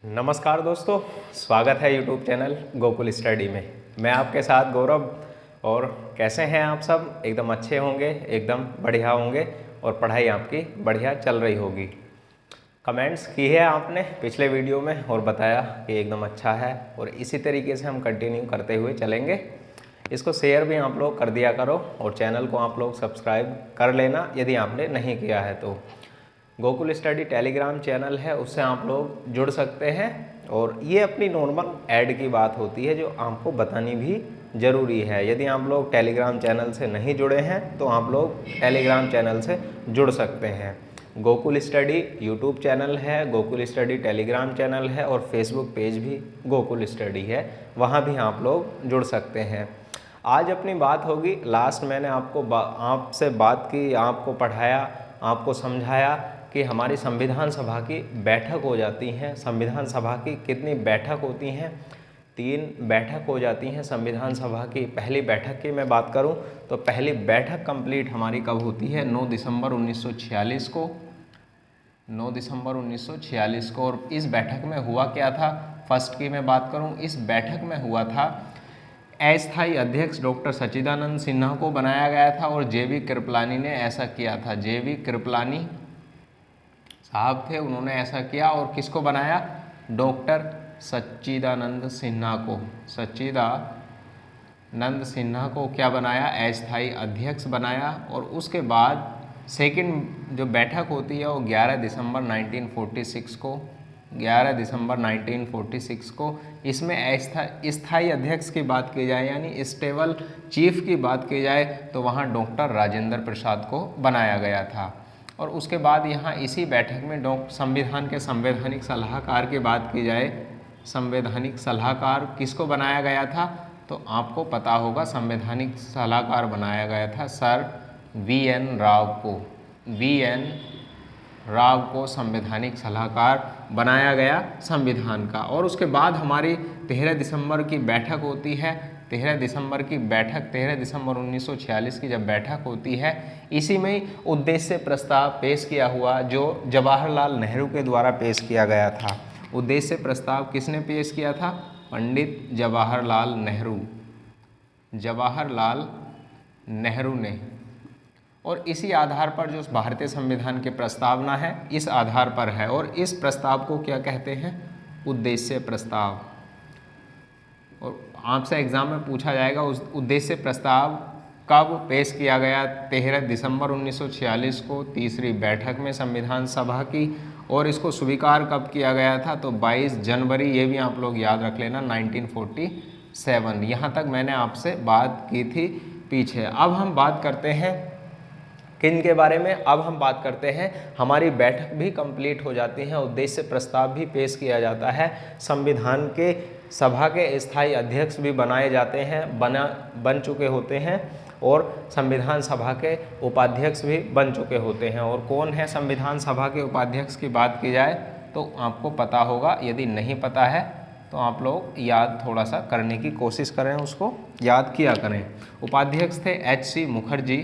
नमस्कार दोस्तों, स्वागत है यूट्यूब चैनल गोकुल स्टडी में। मैं आपके साथ गौरव। और कैसे हैं आप सब? एकदम अच्छे होंगे, एकदम बढ़िया होंगे और पढ़ाई आपकी बढ़िया चल रही होगी। कमेंट्स की है आपने पिछले वीडियो में और बताया कि एकदम अच्छा है और इसी तरीके से हम कंटिन्यू करते हुए चलेंगे। इसको शेयर भी आप लोग कर दिया करो और चैनल को आप लोग सब्सक्राइब कर लेना यदि आपने नहीं किया है तो। गोकुल स्टडी टेलीग्राम चैनल है, उससे आप लोग जुड़ सकते हैं और ये अपनी नॉर्मल ऐड की बात होती है जो आपको बतानी भी ज़रूरी है। यदि आप लोग टेलीग्राम चैनल से नहीं जुड़े हैं तो आप लोग टेलीग्राम चैनल से जुड़ सकते हैं। गोकुल स्टडी यूट्यूब चैनल है, गोकुल स्टडी टेलीग्राम चैनल है और फेसबुक पेज भी गोकुल स्टडी है, वहाँ भी आप लोग जुड़ सकते हैं। आज अपनी बात होगी, लास्ट मैंने आपसे बात की, आपको पढ़ाया, आपको समझाया कि हमारी संविधान सभा की बैठक हो जाती हैं। संविधान सभा की कितनी बैठक होती हैं? 3 बैठक हो जाती हैं संविधान सभा की। पहली बैठक की मैं बात करूं तो पहली बैठक कंप्लीट हमारी कब होती है? 9 दिसंबर 1946 को। 9 दिसंबर 1946 को। और इस बैठक में हुआ क्या था? फर्स्ट की मैं बात करूं, इस बैठक में हुआ था अस्थायी अध्यक्ष डॉक्टर सच्चिदानंद सिन्हा को बनाया गया था और जेवी कृपलानी ने ऐसा किया था। जेवी कृपलानी साहब थे, उन्होंने ऐसा किया। और किसको बनाया? डॉक्टर सच्चिदानंद सिन्हा को। सच्चिदानंद सिन्हा को क्या बनाया? अस्थायी अध्यक्ष बनाया। और उसके बाद सेकंड जो बैठक होती है वो 11 दिसंबर 1946 को। 11 दिसंबर 1946 को। इसमें स्थायी अध्यक्ष की बात की जाए यानी स्टेबल चीफ की बात की जाए तो वहाँ डॉक्टर राजेंद्र प्रसाद को बनाया गया था। और उसके बाद यहाँ इसी बैठक में संविधान के संवैधानिक सलाहकार की बात की जाए, संवैधानिक सलाहकार किसको बनाया गया था? तो आपको पता होगा संवैधानिक सलाहकार बनाया गया था सर वी.एन. राव को। वी.एन. राव को संवैधानिक सलाहकार बनाया गया संविधान का। और उसके बाद हमारी 13 दिसंबर की बैठक होती है। 13 दिसंबर की बैठक, 13 दिसंबर 1946 की जब बैठक होती है, इसी में ही उद्देश्य प्रस्ताव पेश किया हुआ जो जवाहरलाल नेहरू के द्वारा पेश किया गया था। उद्देश्य प्रस्ताव किसने पेश किया था? पंडित जवाहरलाल नेहरू। जवाहरलाल नेहरू ने। और इसी आधार पर जो भारतीय संविधान की प्रस्तावना है इस आधार पर है। और इस प्रस्ताव को क्या कहते हैं? उद्देश्य प्रस्ताव। और आपसे एग्जाम में पूछा जाएगा उस उद्देश्य प्रस्ताव कब पेश किया गया? 13 दिसंबर 1946 को तीसरी बैठक में संविधान सभा की। और इसको स्वीकार कब किया गया था? तो 22 जनवरी, ये भी आप लोग याद रख लेना, 1947। यहाँ तक मैंने आपसे बात की थी पीछे। अब हम बात करते हैं किन के बारे में? अब हम बात करते हैं, हमारी बैठक भी कंप्लीट हो जाती है, उद्देश्य प्रस्ताव भी पेश किया जाता है, संविधान के सभा के स्थायी अध्यक्ष भी बनाए जाते हैं, बन चुके होते हैं और संविधान सभा के उपाध्यक्ष भी बन चुके होते हैं। और कौन है संविधान सभा के उपाध्यक्ष की बात की जाए तो आपको पता होगा, यदि नहीं पता है तो आप लोग याद थोड़ा सा करने की कोशिश करें, उसको याद किया करें। उपाध्यक्ष थे H.C. मुखर्जी।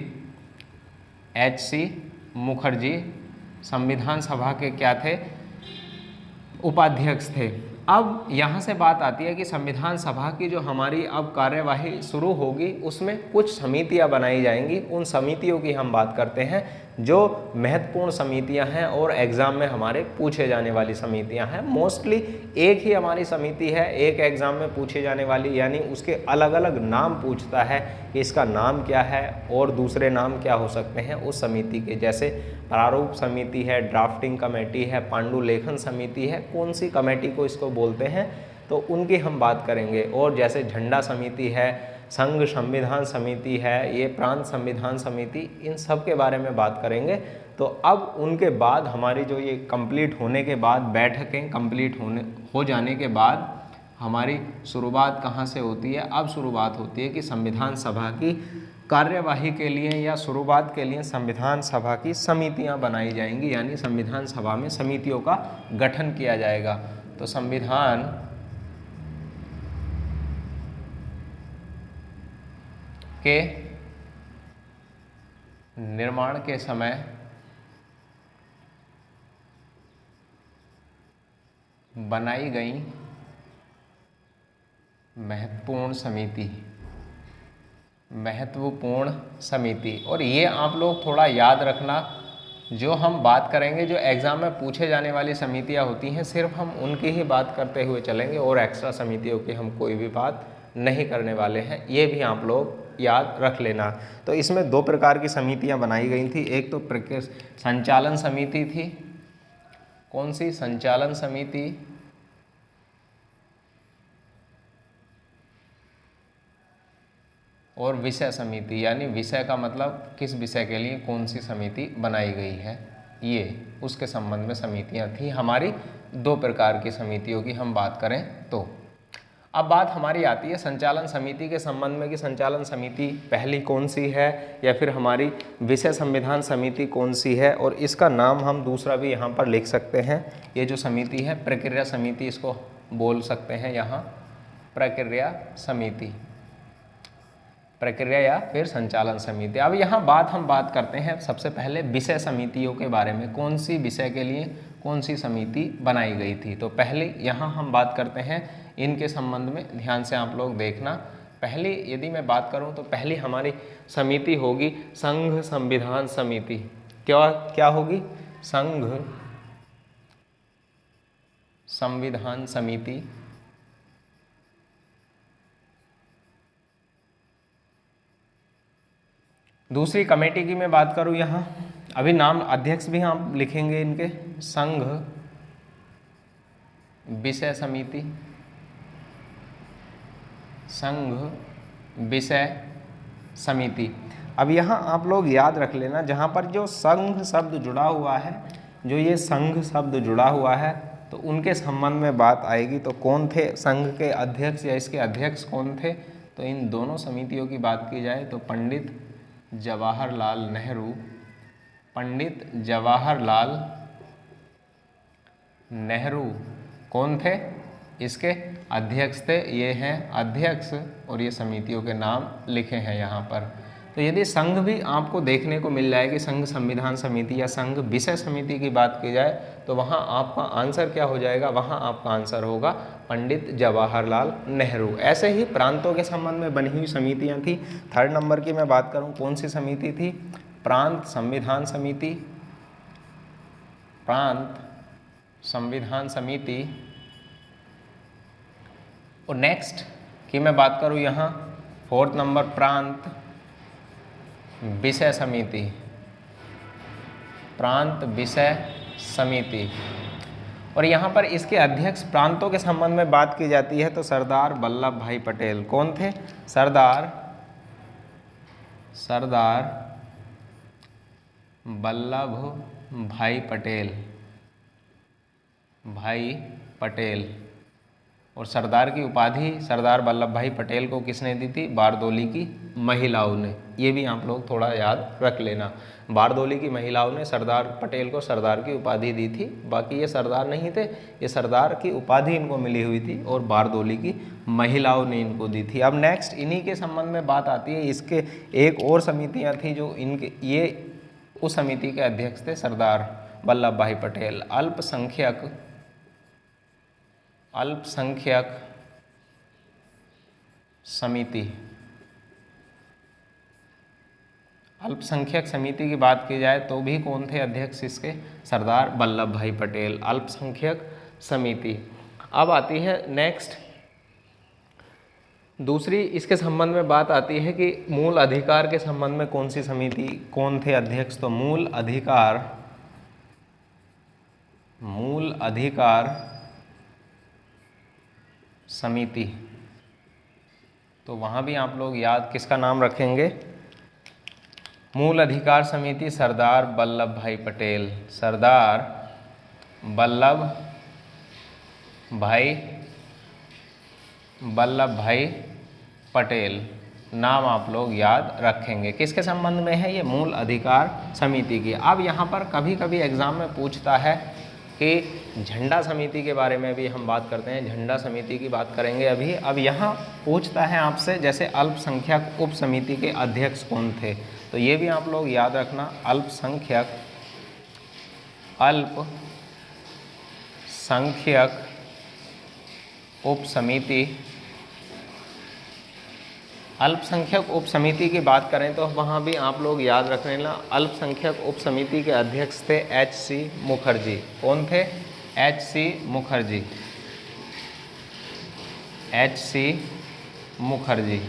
H.C. मुखर्जी संविधान सभा के क्या थे? उपाध्यक्ष थे। अब यहाँ से बात आती है कि संविधान सभा की जो हमारी अब कार्यवाही शुरू होगी उसमें कुछ समितियाँ बनाई जाएंगी। उन समितियों की हम बात करते हैं जो महत्वपूर्ण समितियां हैं और एग्ज़ाम में हमारे पूछे जाने वाली समितियां हैं। मोस्टली एक ही हमारी समिति है, एक एग्ज़ाम में पूछे जाने वाली, यानी उसके अलग अलग नाम पूछता है कि इसका नाम क्या है और दूसरे नाम क्या हो सकते हैं उस समिति के। जैसे प्रारूप समिति है, ड्राफ्टिंग कमेटी है, पांडुलेखन समिति है, कौन सी कमेटी को इसको बोलते हैं तो उनकी हम बात करेंगे। और जैसे झंडा समिति है, संघ संविधान समिति है, ये प्रांत संविधान समिति, इन सब के बारे में बात करेंगे। तो अब उनके बाद हमारी जो ये कंप्लीट होने के बाद, बैठकें कंप्लीट हो जाने के बाद हमारी शुरुआत कहाँ से होती है? अब शुरुआत होती है कि संविधान सभा की कार्यवाही के लिए या शुरुआत के लिए संविधान सभा की समितियां बनाई जाएंगी, यानी संविधान सभा में समितियों का गठन किया जाएगा। तो संविधान के निर्माण के समय बनाई गई महत्वपूर्ण समिति, महत्वपूर्ण समिति। और ये आप लोग थोड़ा याद रखना, जो हम बात करेंगे, जो एग्ज़ाम में पूछे जाने वाली समितियां होती हैं, सिर्फ हम उनकी ही बात करते हुए चलेंगे और एक्स्ट्रा समितियों की हम कोई भी बात नहीं करने वाले हैं, ये भी आप लोग याद रख लेना। तो इसमें दो प्रकार की समितियां बनाई गई थी। एक तो संचालन समिति थी, कौन सी? संचालन समिति। और विषय समिति, यानी विषय का मतलब किस विषय के लिए कौन सी समिति बनाई गई है, ये उसके संबंध में समितियां थी हमारी। दो प्रकार की समितियों की हम बात करें तो अब बात हमारी आती है संचालन समिति के संबंध में कि संचालन समिति पहली कौन सी है या फिर हमारी विषय संविधान समिति कौन सी है। और इसका नाम हम दूसरा भी यहाँ पर लिख सकते हैं। ये जो समिति है प्रक्रिया समिति इसको बोल सकते हैं यहाँ, प्रक्रिया समिति, प्रक्रिया या फिर संचालन समिति। अब यहाँ हम बात करते हैं सबसे पहले विषय समितियों के बारे में, कौन सी विषय के लिए कौन सी समिति बनाई गई थी। तो पहले यहाँ हम बात करते हैं इनके संबंध में, ध्यान से आप लोग देखना। पहली यदि मैं बात करूँ तो पहली हमारी समिति होगी संघ संविधान समिति। क्या होगी? संघ संविधान समिति। दूसरी कमेटी की मैं बात करूं, यहाँ अभी नाम अध्यक्ष भी हम लिखेंगे इनके, संघ विषय समिति, संघ विषय समिति। अब यहाँ आप लोग याद रख लेना, जहाँ पर जो संघ शब्द जुड़ा हुआ है, जो ये संघ शब्द जुड़ा हुआ है, तो उनके संबंध में बात आएगी। तो कौन थे संघ के अध्यक्ष या इसके अध्यक्ष कौन थे? तो इन दोनों समितियों की बात की जाए तो पंडित जवाहरलाल नेहरू, पंडित जवाहरलाल नेहरू कौन थे? इसके अध्यक्ष थे। ये हैं अध्यक्ष और ये समितियों के नाम लिखे हैं यहाँ पर। तो यदि संघ भी आपको देखने को मिल जाएगी, संघ संविधान समिति या संघ विषय समिति की बात की जाए, तो वहाँ आपका आंसर क्या हो जाएगा? वहाँ आपका आंसर होगा पंडित जवाहरलाल नेहरू। ऐसे ही प्रांतों के संबंध में बनी हुई समितियाँ थी। थर्ड नंबर की मैं बात करूँ, कौन सी समिति थी? प्रांत संविधान समिति, प्रांत संविधान समिति। और नेक्स्ट की मैं बात करूँ यहाँ फोर्थ नंबर, प्रांत विषय समिति, प्रांत विषय समिति। और यहाँ पर इसके अध्यक्ष प्रांतों के संबंध में बात की जाती है तो सरदार वल्लभ भाई पटेल। कौन थे? सरदार वल्लभ भाई पटेल, भाई पटेल। और सरदार की उपाधि सरदार वल्लभ भाई पटेल को किसने दी थी? बारदोली की महिलाओं ने। ये भी आप लोग थोड़ा याद रख लेना, बारदोली की महिलाओं ने सरदार पटेल को सरदार की उपाधि दी थी। बाकी ये सरदार नहीं थे, ये सरदार की उपाधि इनको मिली हुई थी और बारदोली की महिलाओं ने इनको दी थी। अब नेक्स्ट इन्हीं के संबंध में बात आती है। इसके एक और समितियाँ थी जो इनके, ये उस समिति के अध्यक्ष थे सरदार वल्लभ भाई पटेल। अल्पसंख्यक समिति, अल्पसंख्यक समिति की बात की जाए तो भी कौन थे अध्यक्ष इसके? सरदार वल्लभ भाई पटेल, अल्पसंख्यक समिति। अब आती है नेक्स्ट दूसरी, इसके संबंध में बात आती है कि मूल अधिकार के संबंध में कौन सी समिति, कौन थे अध्यक्ष? तो मूल अधिकार समिति। तो वहाँ भी आप लोग याद किसका नाम रखेंगे? मूल अधिकार समिति सरदार वल्लभ भाई पटेल, सरदार वल्लभ भाई पटेल नाम आप लोग याद रखेंगे। किसके संबंध में है? ये मूल अधिकार समिति की। अब यहाँ पर कभी कभी एग्जाम में पूछता है कि झंडा समिति के बारे में भी हम बात करते हैं, झंडा समिति की बात करेंगे अभी। अब यहाँ पूछता है आपसे जैसे अल्पसंख्यक उप समिति के अध्यक्ष कौन थे, तो ये भी आप लोग याद रखना। अल्पसंख्यक उप समिति, अल्पसंख्यक उप समिति की बात करें तो वहाँ भी आप लोग याद रख लेना, अल्पसंख्यक उप समिति के अध्यक्ष थे H.C. मुखर्जी। कौन थे? H.C. मुखर्जी। H.C. मुखर्जी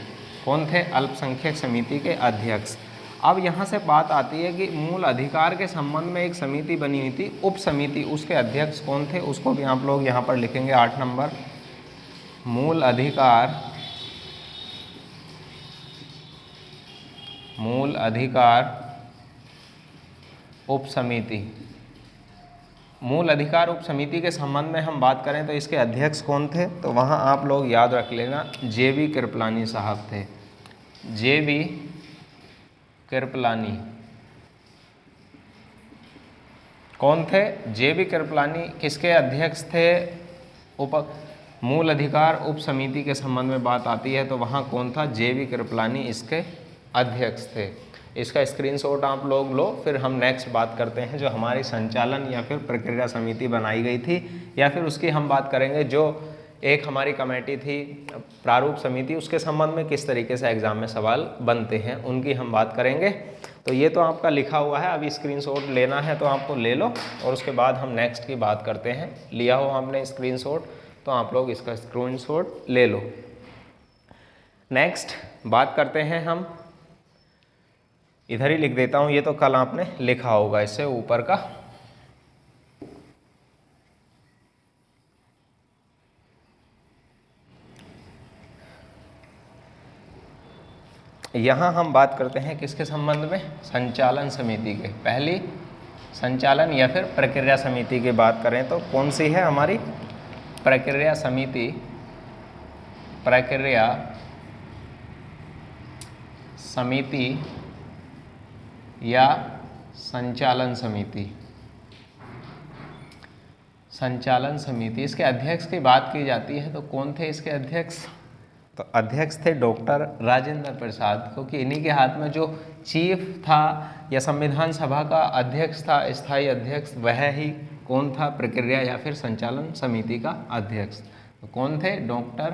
कौन थे? अल्पसंख्यक समिति के अध्यक्ष। अब यहाँ से बात आती है कि मूल अधिकार के संबंध में एक समिति बनी हुई थी, उप समिति, उसके अध्यक्ष कौन थे? उसको भी आप लोग यहाँ पर लिखेंगे 8 नंबर। मूल अधिकार उप समिति। मूल अधिकार उप समिति के संबंध में हम बात करें तो इसके अध्यक्ष कौन थे? तो वहाँ आप लोग याद रख लेना, J.V. कृपलानी साहब थे। J.V. कृपलानी कौन थे? J.V. कृपलानी किसके अध्यक्ष थे? मूल अधिकार उप समिति के संबंध में बात आती है तो वहाँ कौन था? J.V. कृपलानी इसके अध्यक्ष थे। इसका स्क्रीनशॉट आप लोग लो, फिर हम नेक्स्ट बात करते हैं जो हमारी संचालन या फिर प्रक्रिया समिति बनाई गई थी, या फिर उसकी हम बात करेंगे जो एक हमारी कमेटी थी प्रारूप समिति, उसके संबंध में किस तरीके से एग्जाम में सवाल बनते हैं उनकी हम बात करेंगे। तो ये तो आपका लिखा हुआ है, अभी स्क्रीनशॉट लेना है तो आपको ले लो और उसके बाद हम नेक्स्ट की बात करते हैं। लिया हो आपने स्क्रीनशॉट तो आप लोग इसका स्क्रीनशॉट ले लो। नेक्स्ट बात करते हैं हम, इधर ही लिख देता हूँ, ये तो कल आपने लिखा होगा इससे ऊपर का। यहाँ हम बात करते हैं किसके संबंध में? संचालन समिति के। पहली संचालन या फिर प्रक्रिया समिति की बात करें तो कौन सी है हमारी? प्रक्रिया समिति। प्रक्रिया समिति या संचालन समिति। संचालन समिति, इसके अध्यक्ष की बात की जाती है तो कौन थे इसके अध्यक्ष? तो अध्यक्ष थे डॉक्टर राजेंद्र प्रसाद, क्योंकि इन्हीं के हाथ में जो चीफ था या संविधान सभा का अध्यक्ष था, स्थायी अध्यक्ष, वह ही कौन था? प्रक्रिया या फिर संचालन समिति का अध्यक्ष। तो कौन थे? डॉक्टर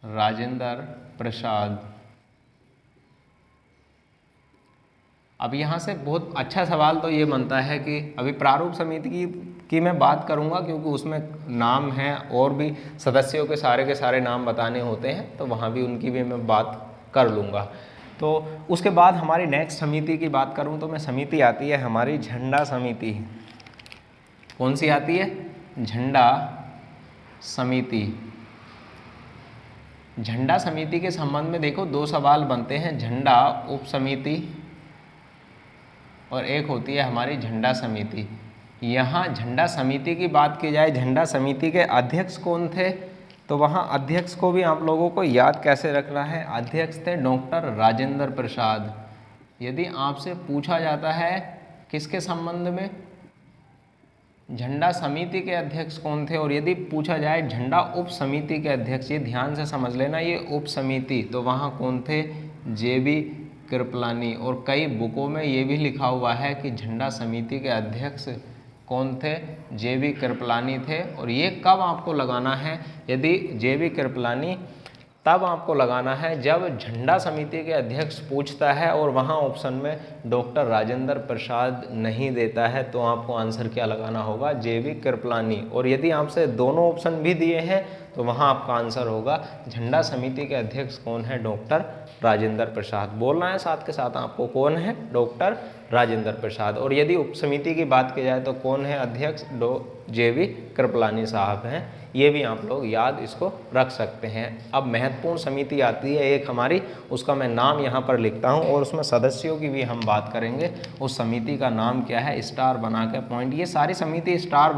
राजेंद्र प्रसाद। अब यहाँ से बहुत अच्छा सवाल तो ये बनता है कि अभी प्रारूप समिति की मैं बात करूँगा क्योंकि उसमें नाम है और भी सदस्यों के सारे नाम बताने होते हैं, तो वहाँ भी उनकी भी मैं बात कर लूँगा। तो उसके बाद हमारी नेक्स्ट समिति की बात करूँ तो मैं समिति आती है हमारी झंडा समिति। कौन सी आती है? झंडा समिति। झंडा समिति के संबंध में देखो 2 सवाल बनते हैं, झंडा उप समिति और एक होती है हमारी झंडा समिति। यहाँ झंडा समिति की बात की जाए, झंडा समिति के अध्यक्ष कौन थे? तो वहाँ अध्यक्ष को भी आप लोगों को याद कैसे रखना है? अध्यक्ष थे डॉक्टर राजेंद्र प्रसाद। यदि आपसे पूछा जाता है किसके संबंध में, झंडा समिति के अध्यक्ष कौन थे, और यदि पूछा जाए झंडा उप समिति के अध्यक्ष, ये ध्यान से समझ लेना, ये उप समिति, तो वहाँ कौन थे? J.V. कृपलानी। और कई बुकों में ये भी लिखा हुआ है कि झंडा समिति के अध्यक्ष कौन थे? J.V. कृपलानी थे। और ये कब आपको लगाना है? यदि J.V. कृपलानी, तब आपको लगाना है जब झंडा समिति के अध्यक्ष पूछता है और वहाँ ऑप्शन में डॉक्टर राजेंद्र प्रसाद नहीं देता है, तो आपको आंसर क्या लगाना होगा? J.V. कृपलानी। और यदि आपसे दोनों ऑप्शन भी दिए हैं तो वहाँ आपका आंसर होगा झंडा समिति के अध्यक्ष कौन है? डॉक्टर राजेंद्र प्रसाद। बोलना है साथ के साथ आपको, कौन है? डॉक्टर राजेंद्र प्रसाद। और यदि उप समिति की बात की जाए तो कौन है अध्यक्ष? J.V. कृपलानी साहब हैं। ये भी आप लोग याद इसको रख सकते हैं। अब महत्वपूर्ण समिति आती है एक हमारी, उसका मैं नाम यहाँ पर लिखता हूँ और उसमें सदस्यों की भी हम बात करेंगे। उस समिति का नाम क्या है? स्टार बना के पॉइंट, ये सारी समिति स्टार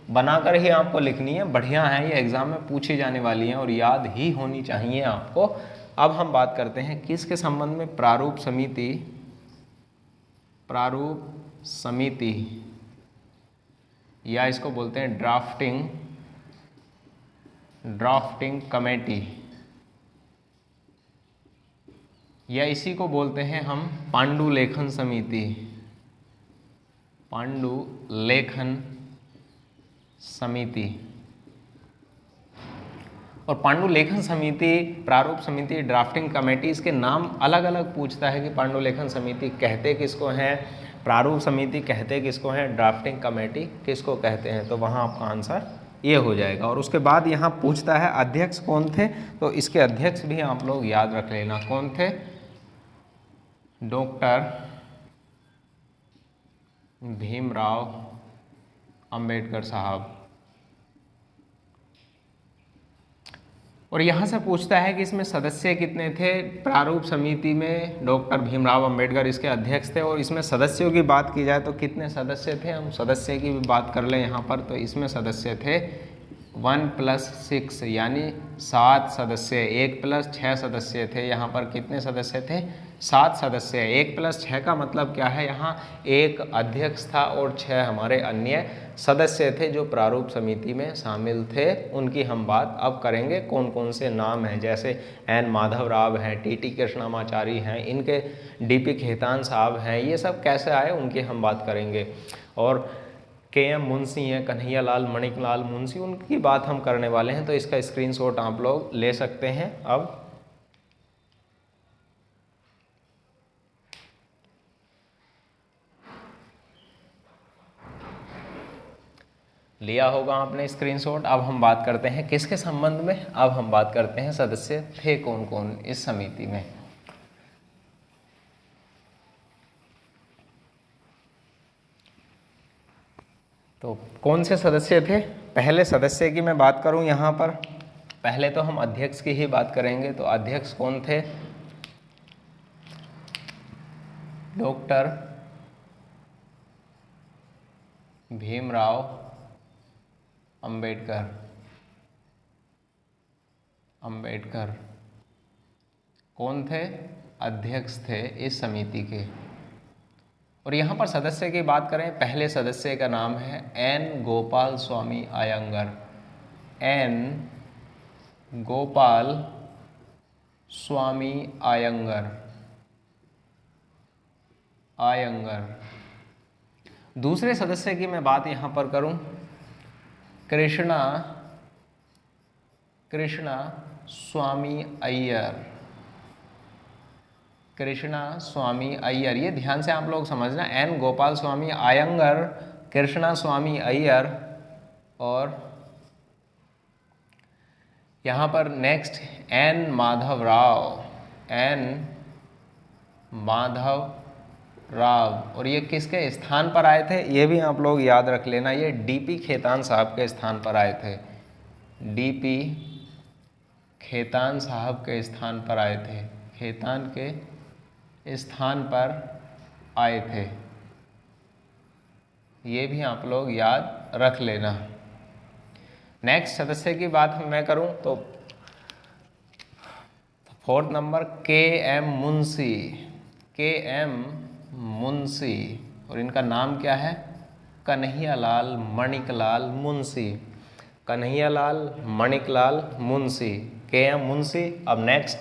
बनाकर ही आपको लिखनी है। बढ़िया है, ये एग्जाम में पूछी जाने वाली हैं और याद ही होनी चाहिए आपको। अब हम बात करते हैं किसके संबंध में? प्रारूप समिति। प्रारूप समिति या इसको बोलते हैं ड्राफ्टिंग कमेटी, या इसी को बोलते हैं हम पांडुलेखन समिति। पांडुलेखन समिति। और पांडुलेखन समिति, प्रारूप समिति, ड्राफ्टिंग कमेटी, इसके नाम अलग अलग पूछता है कि पांडुलेखन समिति कहते किसको हैं, प्रारूप समिति कहते किसको हैं, ड्राफ्टिंग कमेटी किसको कहते हैं, तो वहाँ आपका आंसर ये हो जाएगा। और उसके बाद यहाँ पूछता है अध्यक्ष कौन थे, तो इसके अध्यक्ष भी आप लोग याद रख लेना कौन थे, डॉक्टर भीमराव अंबेडकर साहब। और यहाँ से पूछता है कि इसमें सदस्य कितने थे, प्रारूप समिति में डॉक्टर भीमराव अंबेडकर इसके अध्यक्ष थे, और इसमें सदस्यों की बात की जाए तो कितने सदस्य थे, हम सदस्य की भी बात कर लें यहाँ पर, तो इसमें सदस्य थे 1+6 यानी 7 सदस्य, 1+6 सदस्य थे। यहाँ पर कितने सदस्य थे, 7 सदस्य। 1+6 का मतलब क्या है, यहाँ एक अध्यक्ष था और 6 हमारे अन्य सदस्य थे जो प्रारूप समिति में शामिल थे। उनकी हम बात अब करेंगे, कौन कौन से नाम हैं, जैसे एन माधव राव हैं, टी कृष्णामाचारी हैं, इनके डी खेतान साहब हैं, ये सब कैसे आए उनकी हम बात करेंगे। और के मुंशी हैं, कन्हैया लाल मणिकलाल मुंशी, उनकी बात हम करने वाले हैं, तो इसका स्क्रीनशॉट आप लोग ले सकते हैं। अब लिया होगा आपने स्क्रीनशॉट। अब हम बात करते हैं किसके संबंध में, अब हम बात करते हैं सदस्य थे कौन कौन इस समिति में। तो कौन से सदस्य थे, पहले सदस्य की मैं बात करूं यहाँ पर, पहले तो हम अध्यक्ष की ही बात करेंगे। तो अध्यक्ष कौन थे, डॉक्टर भीमराव अंबेडकर कौन थे, अध्यक्ष थे इस समिति के। और यहाँ पर सदस्य की बात करें, पहले सदस्य का नाम है एन गोपाल स्वामी आयंगर, एन गोपाल स्वामी आयंगर। दूसरे सदस्य की मैं बात यहाँ पर करूँ, कृष्णा स्वामी अय्यर, कृष्णा स्वामी अय्यर, ये ध्यान से आप लोग समझना, एन गोपाल स्वामी आयंगर, कृष्णा स्वामी अय्यर। और यहाँ पर नेक्स्ट एन माधव राव, और ये किसके स्थान पर आए थे, ये भी आप लोग याद रख लेना, ये डी खेतान साहब के स्थान पर आए थे, डी खेतान साहब के स्थान पर आए थे, खेतान के स्थान पर आए थे, ये भी आप लोग याद रख लेना। नेक्स्ट सदस्य की बात मैं करूं तो 4th नंबर के एम मुंशी, और इनका नाम क्या है, कन्हैया लाल मणिकलाल मुंशी, के एम मुंशी। अब नेक्स्ट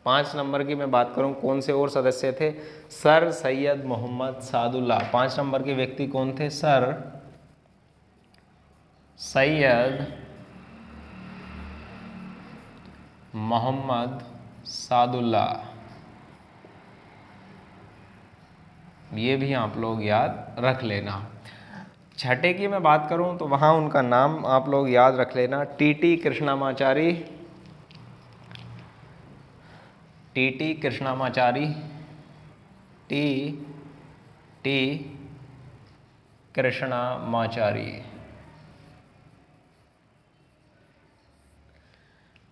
5 नंबर की मैं बात करूं, कौन से और सदस्य थे, सर सैयद मोहम्मद सादुल्ला। 5 नंबर के व्यक्ति कौन थे, सर सैयद मोहम्मद सादुल्ला, ये भी आप लोग याद रख लेना। छठे की मैं बात करूं तो वहाँ उनका नाम आप लोग याद रख लेना, टी कृष्णामाचारी,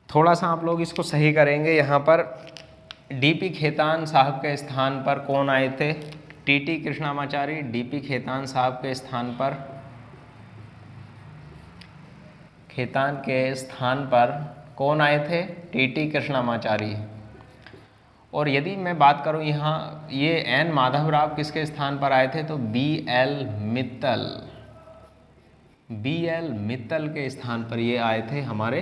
थोड़ा सा आप लोग इसको सही करेंगे, यहाँ पर डी खेतान साहब के स्थान पर कौन आए थे, टी कृष्णामाचारी, डी खेतान साहब के स्थान पर, खेतान के स्थान पर कौन आए थे, टी कृष्णामाचारी। और यदि मैं बात करूं यहाँ, ये एन माधव राव किसके स्थान पर आए थे, तो बी एल मित्तल के स्थान पर ये आए थे हमारे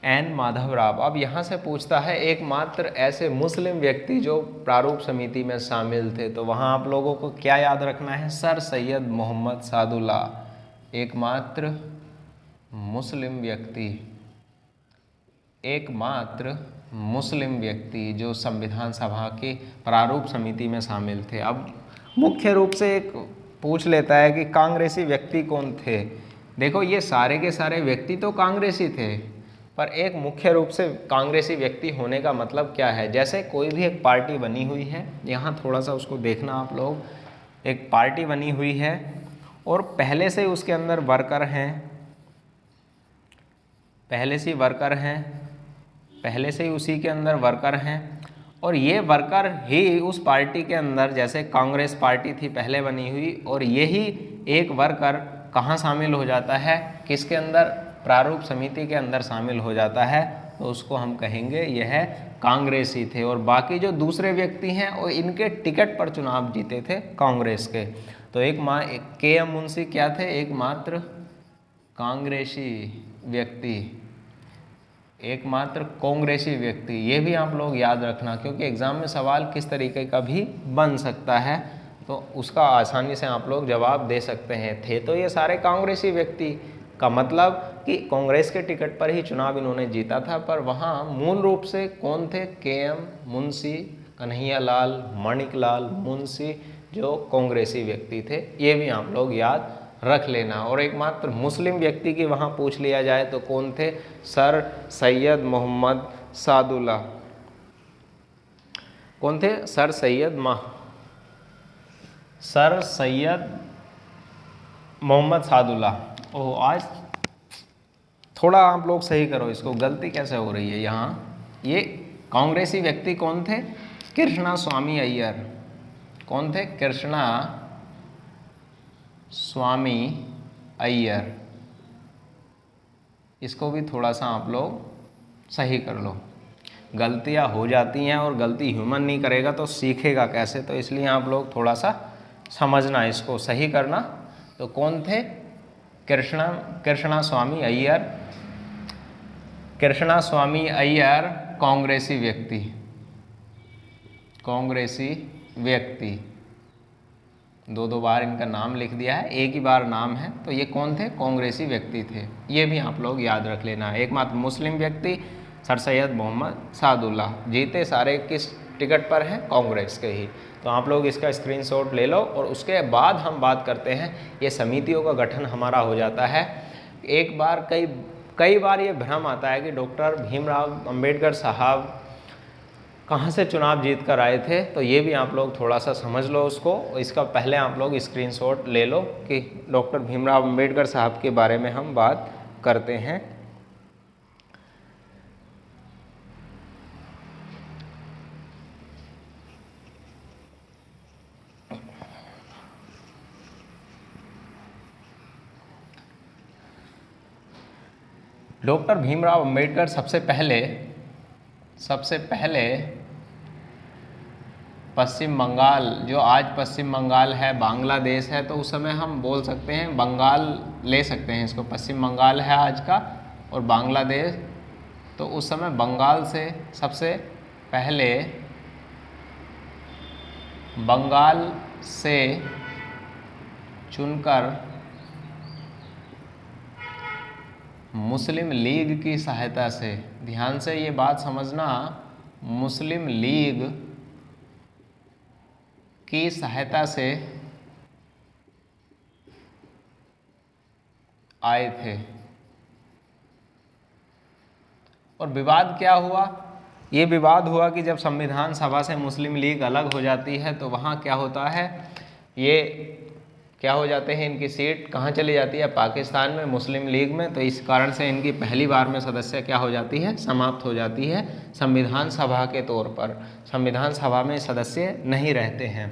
एन माधव राव। अब यहाँ से पूछता है एकमात्र ऐसे मुस्लिम व्यक्ति जो प्रारूप समिति में शामिल थे, तो वहाँ आप लोगों को क्या याद रखना है, सर सैयद मोहम्मद सादुल्ला, एकमात्र मुस्लिम व्यक्ति एकमात्र मुस्लिम व्यक्ति जो संविधान सभा की प्रारूप समिति में शामिल थे। अब मुख्य रूप से एक पूछ लेता है कि कांग्रेसी व्यक्ति कौन थे। देखो ये सारे के सारे व्यक्ति तो कांग्रेसी थे, पर एक मुख्य रूप से कांग्रेसी व्यक्ति होने का मतलब क्या है। जैसे कोई भी एक पार्टी बनी हुई है, यहाँ थोड़ा सा उसको देखना आप लोग, एक पार्टी बनी हुई है और पहले से उसके अंदर वर्कर हैं, पहले से ही उसी के अंदर वर्कर हैं, और ये वर्कर ही उस पार्टी के अंदर, जैसे कांग्रेस पार्टी थी पहले बनी हुई, और यही एक वर्कर कहाँ शामिल हो जाता है, किसके अंदर, प्रारूप समिति के अंदर शामिल हो जाता है, तो उसको हम कहेंगे यह कांग्रेसी थे। और बाकी जो दूसरे व्यक्ति हैं वो इनके टिकट पर चुनाव जीते थे कांग्रेस के। तो के.एम. मुंशी क्या थे, एकमात्र कांग्रेसी व्यक्ति, एकमात्र कांग्रेसी व्यक्ति। ये भी आप लोग याद रखना, क्योंकि एग्जाम में सवाल किस तरीके का भी बन सकता है, तो उसका आसानी से आप लोग जवाब दे सकते हैं। थे तो ये सारे कांग्रेसी व्यक्ति का मतलब कि कांग्रेस के टिकट पर ही चुनाव इन्होंने जीता था, पर वहाँ मूल रूप से कौन थे, के.एम. मुंशी, कन्हैयालाल माणिकलाल मुंशी, जो कांग्रेसी व्यक्ति थे। ये भी आप लोग याद रख लेना। और एकमात्र मुस्लिम व्यक्ति की वहाँ पूछ लिया जाए तो कौन थे, सर सैयद मोहम्मद सादुल्ला। कौन थे, सर सैयद मोहम्मद सादुल्ला। ओह, आज थोड़ा आप लोग सही करो इसको, गलती कैसे हो रही है यहाँ। ये कांग्रेसी व्यक्ति कौन थे, कृष्णा स्वामी अय्यर। कौन थे, कृष्णा स्वामी अय्यर। इसको भी थोड़ा सा आप लोग सही कर लो, गलतियाँ हो जाती हैं और गलती ह्यूमन नहीं करेगा तो सीखेगा कैसे, तो इसलिए आप लोग थोड़ा सा समझना, इसको सही करना। तो कौन थे, कृष्णा स्वामी अय्यर। कृष्णा स्वामी अय्यर कांग्रेसी व्यक्ति, दो बार इनका नाम लिख दिया है, एक ही बार नाम है, तो ये कौन थे, कांग्रेसी व्यक्ति थे। ये भी आप लोग याद रख लेना। एकमात्र मुस्लिम व्यक्ति सर सैयद मोहम्मद सादुल्ला, जीते सारे किस टिकट पर हैं, कांग्रेस के ही। तो आप लोग इसका स्क्रीनशॉट ले लो। और उसके बाद हम बात करते हैं, ये समितियों का गठन हमारा हो जाता है। एक बार कई बार ये भ्रम आता है कि डॉक्टर भीमराव अंबेडकर साहब कहाँ से चुनाव जीत कर आए थे, तो ये भी आप लोग थोड़ा सा समझ लो उसको। इसका पहले आप लोग स्क्रीनशॉट ले लो कि डॉक्टर भीमराव अंबेडकर साहब के बारे में हम बात करते हैं। डॉक्टर भीमराव अंबेडकर सबसे पहले पश्चिम बंगाल, जो आज पश्चिम बंगाल है, बांग्लादेश है, तो उस समय हम बोल सकते हैं बंगाल ले सकते हैं इसको, पश्चिम बंगाल है आज का और बांग्लादेश, तो उस समय बंगाल से सबसे पहले बंगाल से चुनकर मुस्लिम लीग की सहायता से, ध्यान से ये बात समझना, मुस्लिम लीग की सहायता से आए थे। और विवाद क्या हुआ, ये विवाद हुआ कि जब संविधान सभा से मुस्लिम लीग अलग हो जाती है तो वहाँ क्या होता है, ये क्या हो जाते हैं, इनकी सीट कहाँ चली जाती है, पाकिस्तान में, मुस्लिम लीग में। तो इस कारण से इनकी पहली बार में सदस्य क्या हो जाती है, समाप्त हो जाती है संविधान सभा के तौर पर। संविधान सभा में सदस्य नहीं रहते हैं।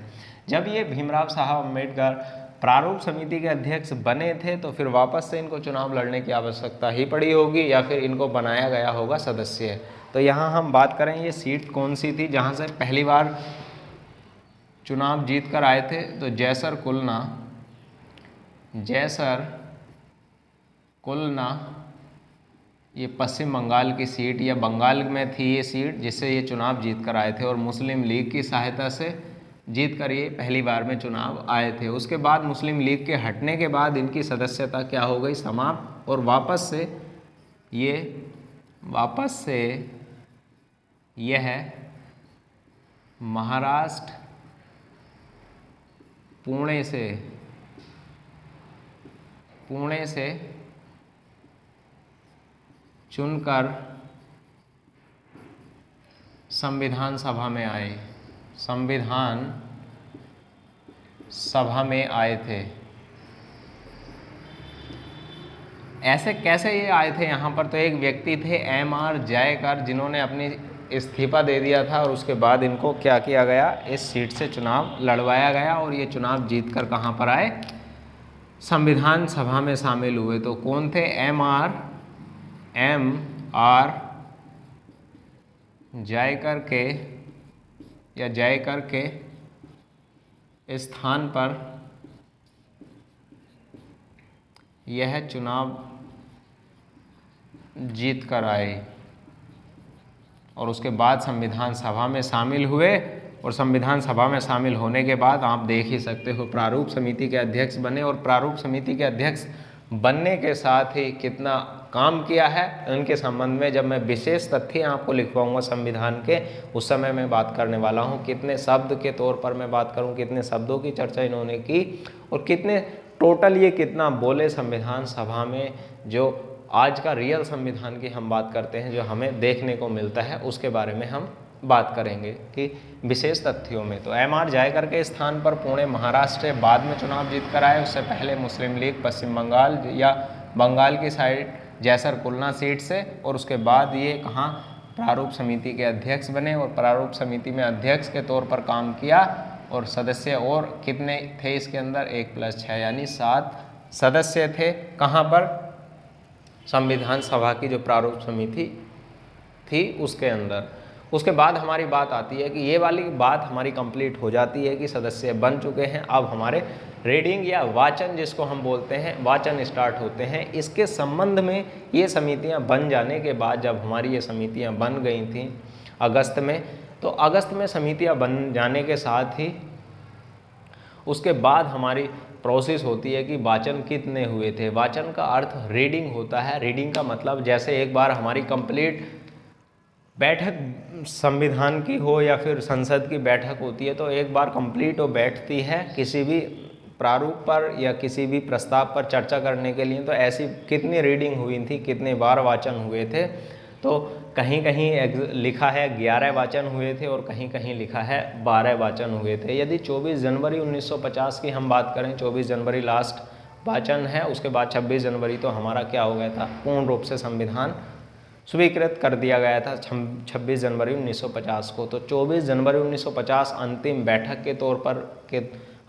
जब ये भीमराव साहब अम्बेडकर प्रारूप समिति के अध्यक्ष बने थे तो फिर वापस से इनको चुनाव लड़ने की आवश्यकता ही पड़ी होगी, या फिर इनको बनाया गया होगा सदस्य। तो यहाँ हम बात करें ये सीट कौन सी थी जहाँ से पहली बार चुनाव जीत कर आए थे, तो जैसर कुलना ये पश्चिम बंगाल की सीट, या बंगाल में थी ये सीट जिससे ये चुनाव जीत कर आए थे, और मुस्लिम लीग की सहायता से जीत कर ये पहली बार में चुनाव आए थे। उसके बाद मुस्लिम लीग के हटने के बाद इनकी सदस्यता क्या हो गई, समाप्त, और वापस से ये वापस से यह महाराष्ट्र पुणे से चुनकर संविधान सभा में आए, संविधान सभा में आए थे। ऐसे कैसे ये आए थे? यहाँ पर तो एक व्यक्ति थे M.R. जयकर, जिन्होंने अपनी इस्तीफा दे दिया था और उसके बाद इनको क्या किया गया, इस सीट से चुनाव लड़वाया गया और ये चुनाव जीतकर कहाँ पर आए, संविधान सभा में शामिल हुए। तो कौन थे? M.R. जयकर के स्थान पर यह चुनाव जीत कर आए और उसके बाद संविधान सभा में शामिल हुए। और संविधान सभा में शामिल होने के बाद आप देख ही सकते हो प्रारूप समिति के अध्यक्ष बने और प्रारूप समिति के अध्यक्ष बनने के साथ ही कितना काम किया है उनके संबंध में जब मैं विशेष तथ्य आपको लिखवाऊंगा संविधान के, उस समय मैं बात करने वाला हूँ। कितने शब्द के तौर पर मैं बात करूँ, कितने शब्दों की चर्चा इन्होंने की और कितने टोटल ये कितना बोले संविधान सभा में। जो आज का रियल संविधान की हम बात करते हैं, जो हमें देखने को मिलता है, उसके बारे में हम बात करेंगे कि विशेष तथ्यों में। तो M.R. जयकर के स्थान पर पुणे महाराष्ट्र बाद में चुनाव जीत कर आए। उससे पहले मुस्लिम लीग पश्चिम बंगाल या बंगाल की साइड जैसर कुलना सीट से, और उसके बाद ये कहाँ प्रारूप समिति के अध्यक्ष बने और प्रारूप समिति में अध्यक्ष के तौर पर काम किया। और सदस्य और कितने थे इसके अंदर, 1+6 यानी 7 सदस्य थे। कहाँ पर? संविधान सभा की जो प्रारूप समिति थी उसके अंदर। उसके बाद हमारी बात आती है कि ये वाली बात हमारी कंप्लीट हो जाती है कि सदस्य बन चुके हैं। अब हमारे रीडिंग या वाचन जिसको हम बोलते हैं, वाचन स्टार्ट होते हैं। इसके संबंध में ये समितियां बन जाने के बाद, जब हमारी ये समितियां बन गई थी अगस्त में, तो अगस्त में समितियां बन जाने के साथ ही उसके बाद हमारी प्रोसेस होती है कि वाचन कितने हुए थे। वाचन का अर्थ रीडिंग होता है। रीडिंग का मतलब जैसे एक बार हमारी कंप्लीट बैठक संविधान की हो या फिर संसद की बैठक होती है, तो एक बार कंप्लीट वो बैठती है किसी भी प्रारूप पर या किसी भी प्रस्ताव पर चर्चा करने के लिए। तो ऐसी कितनी रीडिंग हुई थी, कितने बार वाचन हुए थे, तो कहीं कहीं लिखा है 11 वाचन हुए थे और कहीं कहीं लिखा है 12 वाचन हुए थे। यदि 24 जनवरी 1950 की हम बात करें, 24 जनवरी लास्ट वाचन है, उसके बाद 26 जनवरी तो हमारा क्या हो गया था, पूर्ण रूप से संविधान स्वीकृत कर दिया गया था 26 जनवरी 1950 को। तो 24 जनवरी 1950 अंतिम बैठक के तौर पर के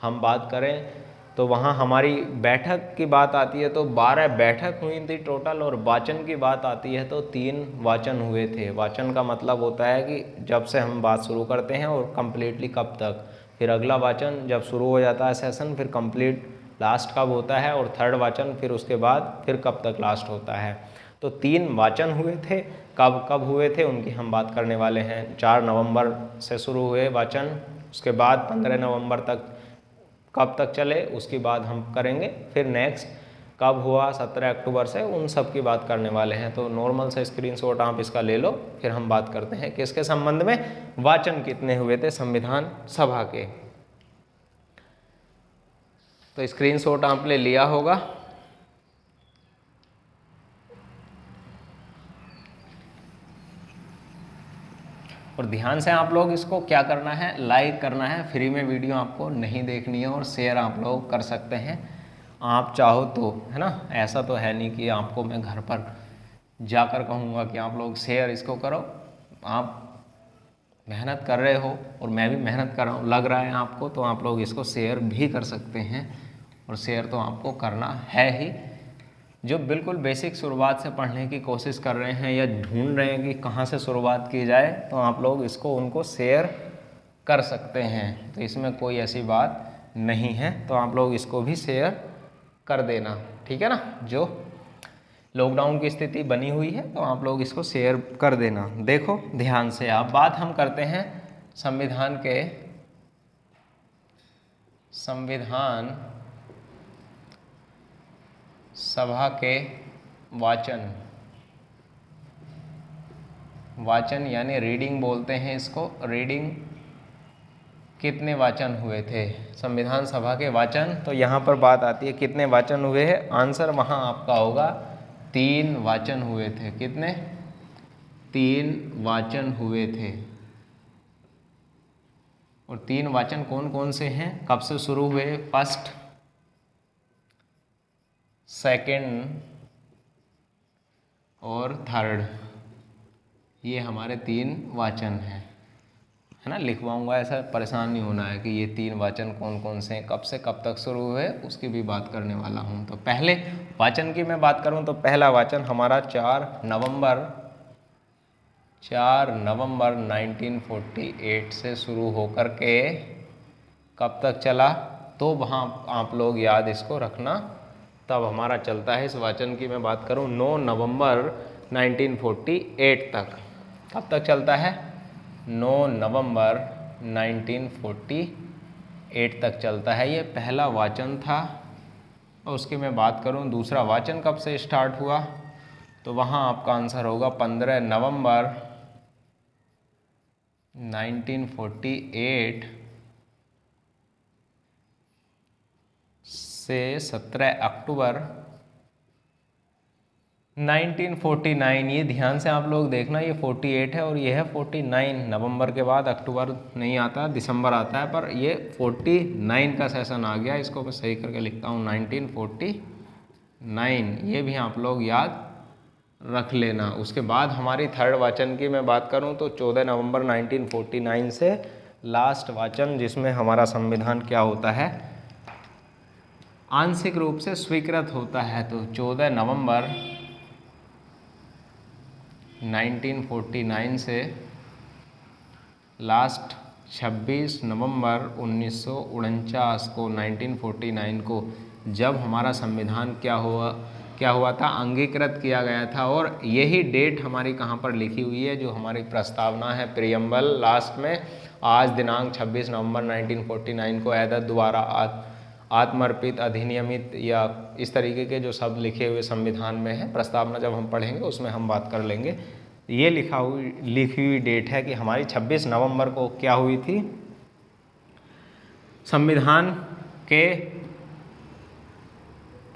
हम बात करें तो वहाँ हमारी बैठक की बात आती है तो 12 बैठक हुई थी टोटल, और वाचन की बात आती है तो 3 वाचन हुए थे। वाचन का मतलब होता है कि जब से हम बात शुरू करते हैं और कम्प्लीटली कब तक, फिर अगला वाचन जब शुरू हो जाता है सेशन, फिर कंप्लीट लास्ट कब होता है, और थर्ड वाचन फिर उसके बाद फिर कब तक लास्ट होता है। तो 3 वाचन हुए थे। कब कब हुए थे उनकी हम बात करने वाले हैं। 4 नवंबर से शुरू हुए वाचन, उसके बाद 15 नवंबर तक कब तक चले उसकी बात हम करेंगे। फिर नेक्स्ट कब हुआ 17 अक्टूबर से, उन सब की बात करने वाले हैं। तो नॉर्मल से स्क्रीनशॉट आप इसका ले लो, फिर हम बात करते हैं कि इसके संबंध में वाचन कितने हुए थे संविधान सभा के। तो स्क्रीनशॉट आपने लिया होगा। और ध्यान से आप लोग इसको क्या करना है, लाइक करना है। फ्री में वीडियो आपको नहीं देखनी है, और शेयर आप लोग कर सकते हैं आप चाहो तो, है ना। ऐसा तो है नहीं कि आपको मैं घर पर जाकर कहूँगा कि आप लोग शेयर इसको करो। आप मेहनत कर रहे हो और मैं भी मेहनत कर रहा हूँ, लग रहा है आपको, तो आप लोग इसको शेयर भी कर सकते हैं। और शेयर तो आपको करना है ही। जो बिल्कुल बेसिक शुरुआत से पढ़ने की कोशिश कर रहे हैं या ढूंढ रहे हैं कि कहाँ से शुरुआत की जाए, तो आप लोग इसको उनको शेयर कर सकते हैं। तो इसमें कोई ऐसी बात नहीं है, तो आप लोग इसको भी शेयर कर देना, ठीक है ना। जो लॉकडाउन की स्थिति बनी हुई है तो आप लोग इसको शेयर कर देना। देखो ध्यान से, अब बात हम करते हैं संविधान सभा के वाचन। वाचन यानी रीडिंग बोलते हैं इसको। रीडिंग कितने वाचन हुए थे संविधान सभा के वाचन, तो यहाँ पर बात आती है कितने वाचन हुए हैं। आंसर वहाँ आपका होगा 3 वाचन हुए थे। कितने? 3 वाचन हुए थे। और 3 वाचन कौन कौन से हैं, कब से शुरू हुए? फर्स्ट, सेकंड और थर्ड, ये हमारे 3 वाचन हैं, है ना। लिखवाऊंगा, ऐसा परेशान नहीं होना है कि ये 3 वाचन कौन कौन से हैं, कब से कब तक शुरू हुए, उसकी भी बात करने वाला हूँ। तो पहले वाचन की मैं बात करूँ तो पहला वाचन हमारा 4 नवंबर 1948 से शुरू होकर के कब तक चला, तो वहाँ आप लोग याद इसको रखना। तब हमारा चलता है, इस वाचन की मैं बात करूँ 9 नवंबर 1948 तक। कब तक चलता है? 9 नवंबर 1948 तक चलता है। ये पहला वाचन था। और उसकी मैं बात करूं दूसरा वाचन कब से स्टार्ट हुआ, तो वहाँ आपका आंसर होगा 15 नवंबर 1948 से 17 अक्टूबर 1949। ये ध्यान से आप लोग देखना, ये 48 है और ये है 49। नवंबर के बाद अक्टूबर नहीं आता, दिसंबर आता है, पर ये 49 का सेशन आ गया। इसको मैं सही करके लिखता हूँ 1949। ये भी आप लोग याद रख लेना। उसके बाद हमारी थर्ड वाचन की मैं बात करूँ तो 14 नवंबर 1949 से लास्ट वाचन, जिसमें हमारा संविधान क्या होता है, आंशिक रूप से स्वीकृत होता है। तो 14 नवंबर 1949 से लास्ट 26 नवंबर 1949 को, 1949 को जब हमारा संविधान क्या हुआ था, अंगीकृत किया गया था। और यही डेट हमारी कहाँ पर लिखी हुई है, जो हमारी प्रस्तावना है प्रियम्बल लास्ट में, आज दिनांक 26 नवंबर 1949 को एतद द्वारा आत्मर्पित, अधिनियमित या इस तरीके के जो शब्द लिखे हुए संविधान में है। प्रस्तावना जब हम पढ़ेंगे उसमें हम बात कर लेंगे। ये लिखी हुई डेट है कि हमारी 26 नवंबर को क्या हुई थी, संविधान के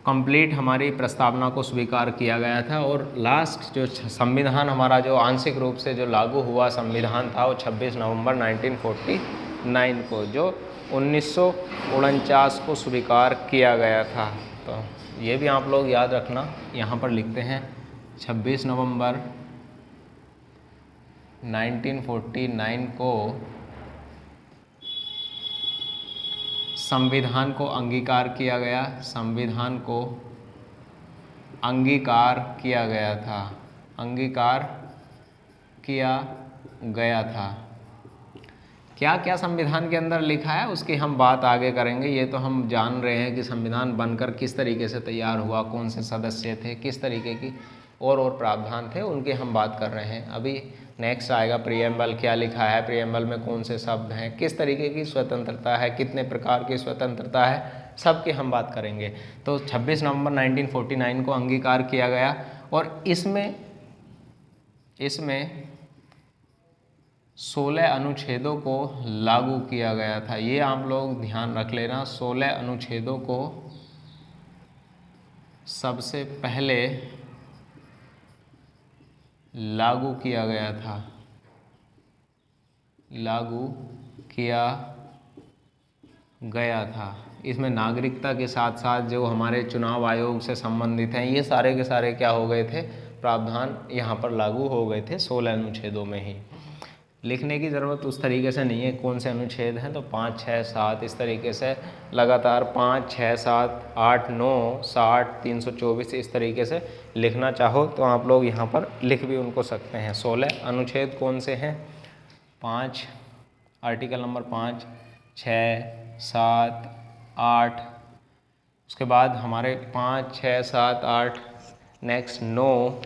कंप्लीट हमारी प्रस्तावना को स्वीकार किया गया था। और लास्ट जो संविधान हमारा जो आंशिक रूप से जो लागू हुआ संविधान था वो 26 नवंबर 1949 को, जो 1949 को स्वीकार किया गया था। तो ये भी आप लोग याद रखना, यहाँ पर लिखते हैं 26 नवंबर 1949 को संविधान को अंगीकार किया गया, संविधान को अंगीकार किया गया था, अंगीकार किया गया था। क्या क्या संविधान के अंदर लिखा है उसकी हम बात आगे करेंगे। ये तो हम जान रहे हैं कि संविधान बनकर किस तरीके से तैयार हुआ, कौन से सदस्य थे, किस तरीके की और प्रावधान थे, उनकी हम बात कर रहे हैं। अभी नेक्स्ट आएगा प्रियम्बल, क्या लिखा है प्रियम्बल में, कौन से शब्द हैं, किस तरीके की स्वतंत्रता है, कितने प्रकार की स्वतंत्रता है, सब की हम बात करेंगे। तो 26 नवंबर 1949 को अंगीकार किया गया और इसमें 16 अनुच्छेदों को लागू किया गया था। ये आप लोग ध्यान रख लेना, 16 अनुच्छेदों को सबसे पहले लागू किया गया था, लागू किया गया था। इसमें नागरिकता के साथ साथ जो हमारे चुनाव आयोग से संबंधित हैं, ये सारे के सारे क्या हो गए थे, प्रावधान यहाँ पर लागू हो गए थे 16 अनुच्छेदों में ही। लिखने की ज़रूरत उस तरीके से नहीं है कौन से अनुच्छेद हैं, तो 5, 6, 7 इस तरीके से लगातार 5, 6, 7, 8, 9, 60, 324 इस तरीके से लिखना चाहो तो आप लोग यहाँ पर लिख भी उनको सकते हैं। 16 अनुच्छेद कौन से हैं, 5, आर्टिकल नंबर 5, 6, 7, 8, उसके बाद हमारे 5, 6, 7, 8, नेक्स्ट 9,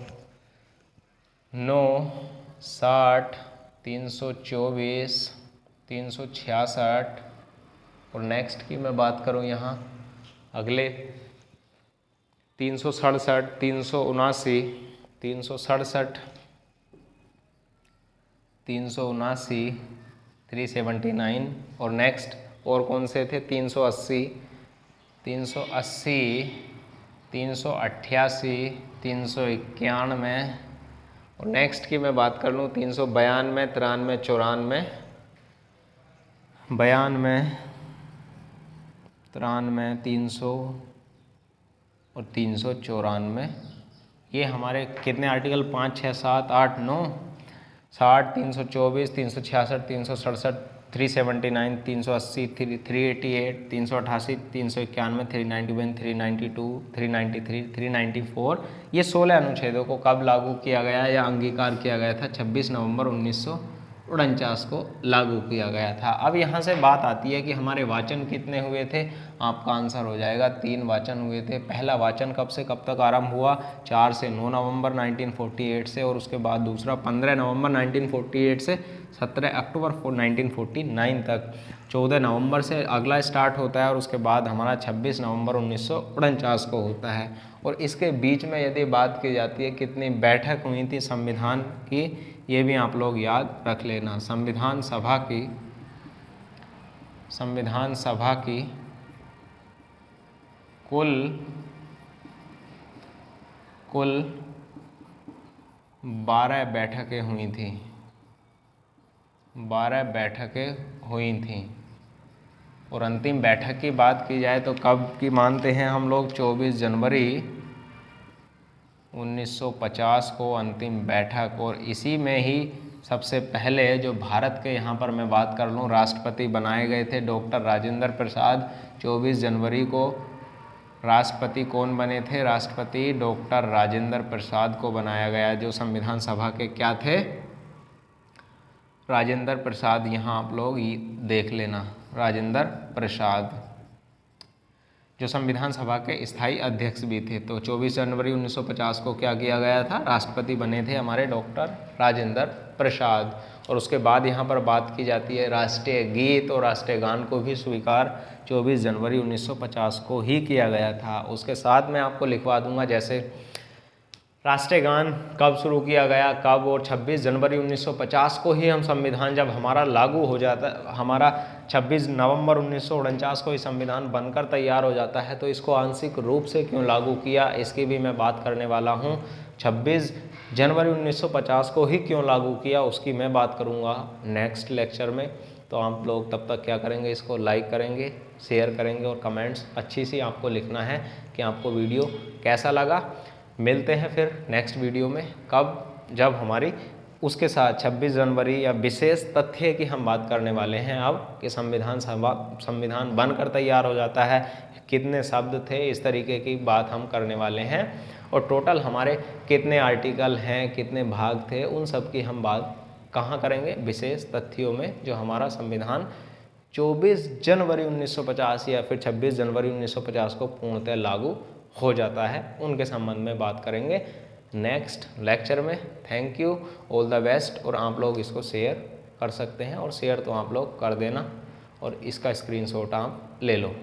60, 324, 366 और नेक्स्ट की मैं बात करूं यहाँ अगले 367, 379, 367, 379, 379 और नेक्स्ट और कौन से थे 380, 388, 391 और नेक्स्ट की मैं बात कर लूँ 392, 93, 94, 92, 93, 300 और 394। ये हमारे कितने आर्टिकल 5, 6, 7, 8, 9, 60, 324, 366, 367, 379, 380, 388, 388, 391, 391, 392, 393, 394। ये 16 अनुच्छेदों को कब लागू किया गया या अंगीकार किया गया था? 26 नवंबर 1949 को लागू किया गया था। अब यहाँ से बात आती है कि हमारे वाचन कितने हुए थे? आपका आंसर हो जाएगा 3 वाचन हुए थे। पहला वाचन कब से कब तक आरंभ हुआ? 4 से 9 नवंबर 1948 से, और उसके बाद दूसरा 15 नवंबर 1948 से 17 अक्टूबर 1949 तक। 14 नवंबर से अगला स्टार्ट होता है और उसके बाद हमारा 26 नवंबर 1949 को होता है। और इसके बीच में यदि बात की जाती है कितनी बैठक हुई थी संविधान की, ये भी आप लोग याद रख लेना। संविधान सभा की कुल 12 बैठकें हुई थी। 12 बैठकें हुई थी। और अंतिम बैठक की बात की जाए तो कब की मानते हैं हम लोग? 24 जनवरी 1950 को अंतिम बैठक। और इसी में ही सबसे पहले जो भारत के यहाँ पर मैं बात कर लूँ राष्ट्रपति बनाए गए थे डॉक्टर राजेंद्र प्रसाद। 24 जनवरी को राष्ट्रपति कौन बने थे? राष्ट्रपति डॉक्टर राजेंद्र प्रसाद को बनाया गया, जो संविधान सभा के क्या थे? राजेंद्र प्रसाद। यहाँ आप लोग देख लेना, राजेंद्र प्रसाद, जो संविधान सभा के स्थायी अध्यक्ष भी थे। तो 24 जनवरी 1950 को क्या किया गया था? राष्ट्रपति बने थे हमारे डॉक्टर राजेंद्र प्रसाद। और उसके बाद यहाँ पर बात की जाती है राष्ट्रीय गीत और राष्ट्रीय गान को भी स्वीकार 24 जनवरी 1950 को ही किया गया था। उसके साथ मैं आपको लिखवा दूंगा जैसे राष्ट्रीय गान कब शुरू किया गया, कब, और 26 जनवरी 1950 को ही हम संविधान जब हमारा लागू हो जाता, हमारा 26 नवंबर 1949 को ही संविधान बनकर तैयार हो जाता है, तो इसको आंशिक रूप से क्यों लागू किया, इसकी भी मैं बात करने वाला हूँ। 26 जनवरी 1950 को ही क्यों लागू किया, उसकी मैं बात करूँगा नेक्स्ट लेक्चर में। तो आप लोग तब तक क्या करेंगे, इसको लाइक करेंगे, शेयर करेंगे और कमेंट्स अच्छी सी आपको लिखना है कि आपको वीडियो कैसा लगा। मिलते हैं फिर नेक्स्ट वीडियो में, कब, जब हमारी उसके साथ 26 जनवरी या विशेष तथ्य की हम बात करने वाले हैं अब कि संविधान बनकर तैयार हो जाता है, कितने शब्द थे, इस तरीके की बात हम करने वाले हैं। और टोटल हमारे कितने आर्टिकल हैं, कितने भाग थे, उन सब की हम बात कहाँ करेंगे? विशेष तथ्यों में, जो हमारा संविधान 24 जनवरी 1950 या फिर 26 जनवरी 1950 को पूर्णतः लागू हो जाता है, उनके संबंध में बात करेंगे नेक्स्ट लेक्चर में। Thank you, all the best. और आप लोग इसको शेयर कर सकते हैं, और शेयर तो आप लोग कर देना, और इसका स्क्रीनशॉट आप ले लो।